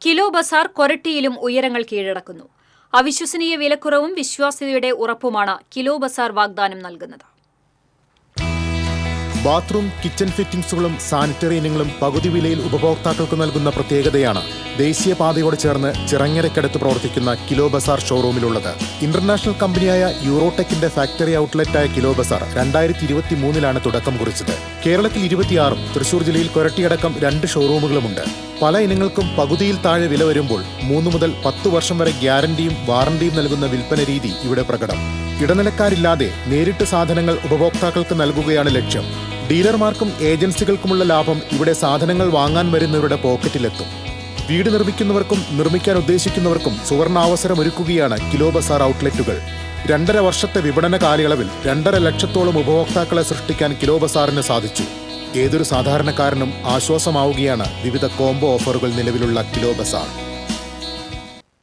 Kilo Bazar കൊരട്ടിയിലും ഉയരങ്ങൾ കീഴടക്കുന്നു. അവിശ്വസനീയ വിലക്കുറവും വിശ്വാസ്യതയുടെ ഉറപ്പുമാണ് kilo Bazar വാഗ്ദാനം നൽകുന്നത്. ബാത്റൂം, കിച്ചൺ ഫിറ്റിംഗ്സുകളും സാനിറ്ററി ഇനങ്ങളും പകുതി വിലയിൽ ഉപഭോക്താക്കൾക്ക് നൽകുന്ന പ്രത്യേകതയാണ് ദേശീയപാതയോട് ചേർന്ന് ചിറങ്ങരയ്ക്കടുത്ത് പ്രവർത്തിക്കുന്ന കിലോ ബസാർ ഷോറൂമിലുള്ളത്. ഇന്റർനാഷണൽ കമ്പനിയായ യൂറോടെക്കിന്റെ ഫാക്ടറി ഔട്ട്ലെറ്റായ കിലോ ബസാർ 2023 തുടക്കം കുറിച്ചത്. കേരളത്തിൽ 26ഉം തൃശൂർ ജില്ലയിൽ കൊരട്ടിയടക്കം 2 ഷോറൂമുകളുമുണ്ട്. പല ഇനങ്ങൾക്കും പകുതിയിൽ താഴെ വില വരുമ്പോൾ 3 മുതൽ 10 വർഷം വരെ ഗ്യാരണ്ടിയും വാറണ്ടിയും നൽകുന്ന വിൽപ്പന രീതി ഇവിടെ പ്രകടം. ഇടനിലക്കാരില്ലാതെ നേരിട്ട് സാധനങ്ങൾ ഉപഭോക്താക്കൾക്ക് നൽകുകയാണ് ലക്ഷ്യം. ഡീലർമാർക്കും ഏജൻസികൾക്കുമുള്ള ലാഭം ഇവിടെ സാധനങ്ങൾ വാങ്ങാൻ വരുന്നവരുടെ പോക്കറ്റിലെത്തും. വീട് നിർമ്മിക്കുന്നവർക്കും നിർമ്മിക്കാൻ ഉദ്ദേശിക്കുന്നവർക്കും സുവർണാവസരമൊരുക്കുകയാണ് കിലോ ബസാർ ഔട്ട്ലെറ്റുകൾ. 2.5 വർഷത്തെ വിപണന കാലയളവിൽ 2.5 ലക്ഷത്തോളം ഉപഭോക്താക്കളെ സൃഷ്ടിക്കാൻ കിലോ ബസാറിന് സാധിച്ചു. ഏതൊരു സാധാരണക്കാരനും ആശ്വാസമാവുകയാണ് വിവിധ കോംബോ ഓഫറുകൾ നിലവിലുള്ള കിലോ ബസാർ.